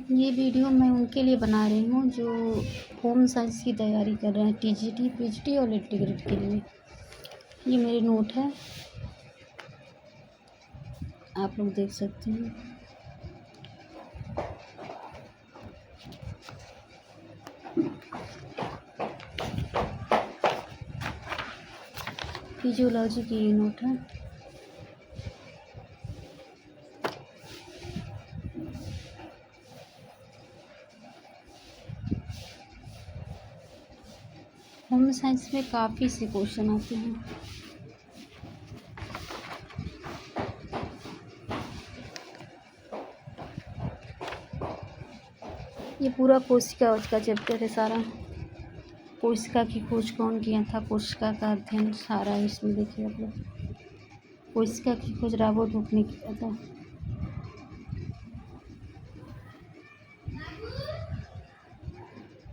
ये वीडियो मैं उनके लिए बना रही हूँ जो होम साइंस की तैयारी कर रहे हैं, टीजीटी, पीजीटी और इंटीग्रेट के लिए। ये मेरे नोट है, आप लोग देख सकते हैं। फिजियोलॉजी की ये नोट है। होम साइंस में काफ़ी से क्वेश्चन आते हैं। ये पूरा कोशिका का चैप्टर है सारा। कोशिका की खोज कौन किया था, कोशिका का अध्ययन सारा इसमें देखिए आप लोग। कोशिका की खोज रॉबर्ट हुक ने किया था।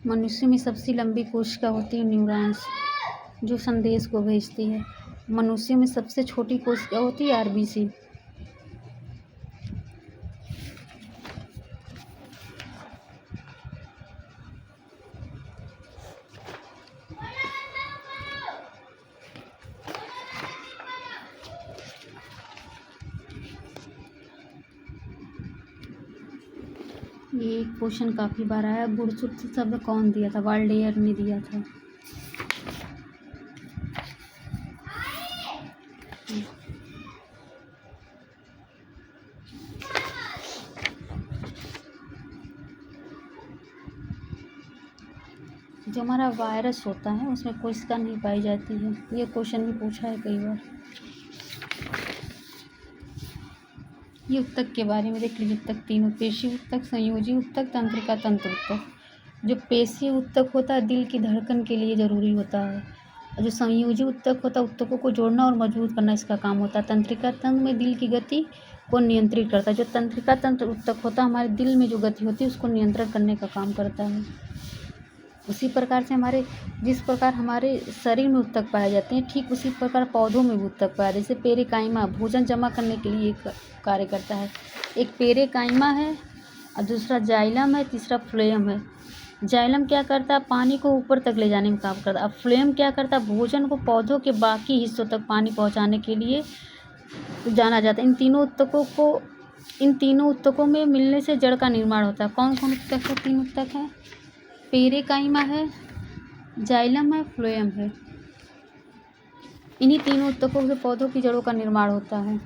मनुष्य में सबसे लंबी कोशिका होती है न्यूरॉन्स, जो संदेश को भेजती है। मनुष्य में सबसे छोटी कोशिका होती है आरबीसी। ये क्वेश्चन काफ़ी बार आया। गुणसूत्र शब्द कौन दिया था? वाल्डेयर ने दिया था। जो हमारा वायरस होता है उसमें कोशिका नहीं पाई जाती है। ये क्वेश्चन भी पूछा है कई बार। ये उत्तक के बारे में देख लीजिए। उत्तक तीनों: पेशी उत्तक, संयोजी उत्तक, तंत्रिका तंत्र उत्तक। जो पेशी उत्तक होता है दिल की धड़कन के लिए ज़रूरी होता है, और जो संयोजी उत्तक होता है उत्तकों को जोड़ना और मजबूत करना इसका काम होता है। तंत्रिका तंत्र में दिल की गति को नियंत्रित करता है। जो तंत्रिका तंत्र उत्तक होता है हमारे दिल में जो गति होती है उसको नियंत्रण करने का काम करता है। उसी प्रकार से जिस प्रकार हमारे शरीर में उत्तक पाए जाते हैं, ठीक उसी प्रकार पौधों में भी उत्तक पाया जाते हैं। जैसे पेरेकाइमा भोजन जमा करने के लिए एक कार्य करता है। एक पेरेकाइमा है और दूसरा जाइलम है, तीसरा फ्लोएम है। जाइलम क्या करता है? पानी को ऊपर तक ले जाने में काम करता है। अब फ्लोएम क्या करता है? भोजन को पौधों के बाकी हिस्सों तक पानी पहुँचाने के लिए जाना जाता है। इन तीनों उत्तकों में मिलने से जड़ का निर्माण होता है। कौन कौन उत्तक है? 3 उत्तक है। पेरेकाइमा है, जाइलम है, फ्लोएम है। इन्हीं तीनों उत्तकों से पौधों की जड़ों का निर्माण होता है।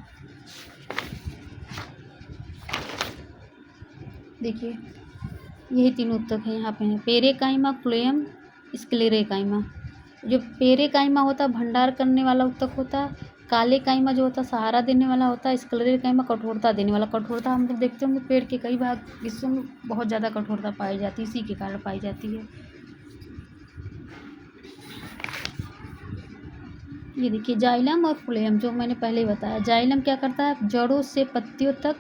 देखिए यही तीनों उत्तक हैं, यहाँ पे हैं: पेरेकाइमा, फ्लोएम, स्क्लेरेकाइमा। जो पेरेकाइमा होता है भंडार करने वाला उत्तक होता है। कालेकाइमा जो होता है सहारा देने वाला होता है। स्क्लेरेकाइमा कठोरता देने वाला। कठोरता हम लोग देखते होंगे पेड़ के कई भाग हिस्सों में बहुत ज़्यादा कठोरता पाई जाती है, इसी के कारण पाई जाती है। ये देखिए जाइलम और फ्लोएम जो मैंने पहले ही बताया। जाइलम क्या करता है? जड़ों से पत्तियों तक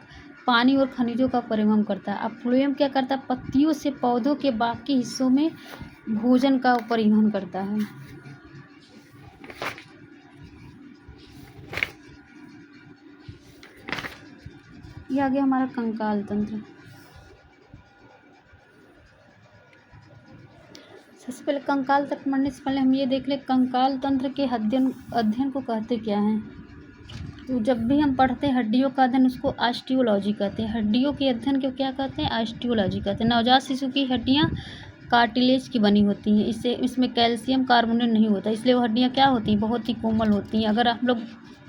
पानी और खनिजों का परिवहन करता है। अब फ्लोएम क्या करता है? पत्तियों से पौधों के बाकी हिस्सों में भोजन का परिवहन करता है। ये आ गया हमारा कंकाल तंत्र। सबसे पहले कंकाल तक पढ़ने से पहले हम ये देख लें कंकाल तंत्र के अध्ययन को कहते क्या हैं। तो जब भी हम पढ़ते हैं हड्डियों का अध्ययन उसको ऑस्टियोलॉजी कहते हैं। हड्डियों के अध्ययन को क्या कहते हैं? ऑस्टियोलॉजी कहते हैं। नवजात शिशु की हड्डियाँ कार्टिलेज की बनी होती हैं। इसमें कैल्शियम कार्बोनेट नहीं होता, इसलिए वो हड्डियाँ क्या होती हैं? बहुत ही कोमल होती हैं। अगर हम लोग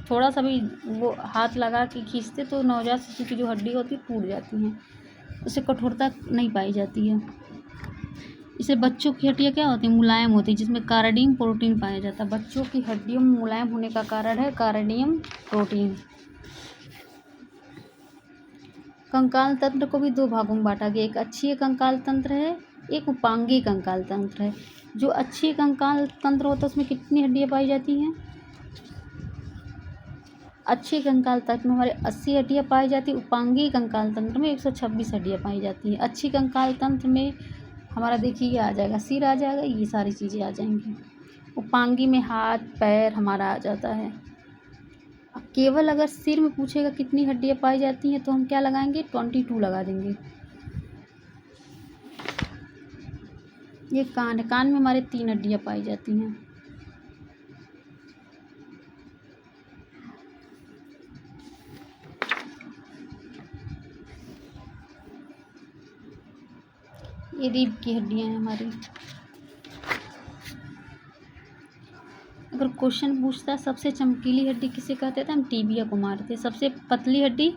थोड़ा सा भी वो हाथ लगा के खींचते तो नवजात शिशु की जो हड्डी होती है टूट जाती हैं, उससे कठोरता नहीं पाई जाती है। इसे बच्चों की हड्डियाँ क्या होती हैं? मुलायम होती है, जिसमें कार्डियम प्रोटीन पाया जाता है। बच्चों की हड्डियों में मुलायम होने का कारण है कार्डियम प्रोटीन। कंकाल तंत्र को भी 2 भागों में बांटा गया। एक अक्षीय कंकाल तंत्र है, एक उपांगीय कंकाल तंत्र है। जो अक्षीय कंकाल तंत्र होता है उसमें कितनी हड्डियाँ पाई जाती हैं? अक्षीय कंकाल तंत्र में हमारे 80 हड्डियाँ पाई जाती है। उपांगीय कंकाल तंत्र में 126 हड्डियाँ पाई जाती हैं। अक्षीय कंकाल तंत्र में हमारा देखिए ये आ जाएगा, सिर आ जाएगा, ये सारी चीज़ें आ जाएंगी। उपांगी में हाथ पैर हमारा आ जाता है। अब केवल अगर सिर में पूछेगा कितनी हड्डियाँ पाई जाती हैं तो हम क्या लगाएंगे? 22 लगा देंगे। ये कान है, कान में हमारे 3 हड्डियाँ पाई जाती हैं। ये रीढ़ की हड्डियाँ हैं हमारी। अगर क्वेश्चन पूछता है सबसे चमकीली हड्डी किसे कहते थे, हम टीबिया को मारते। सबसे पतली हड्डी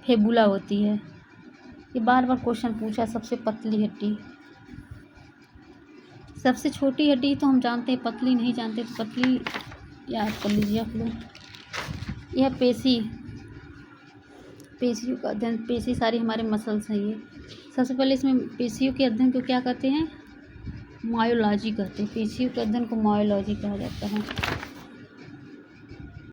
फेबुला होती है। ये बार बार क्वेश्चन पूछा, सबसे पतली हड्डी। सबसे छोटी हड्डी तो हम जानते हैं, पतली नहीं जानते तो पतली याद कर लीजिए आप लोग। यह पेशी, पेशियों का अध्ययन, पेशी सारी हमारे मसल्स हैं ये। सबसे पहले इसमें पेशियों के अध्ययन को क्या कहते हैं, मायोलॉजी कहते हैं। पेशियों के अध्ययन को मायोलॉजी कहा जाता है।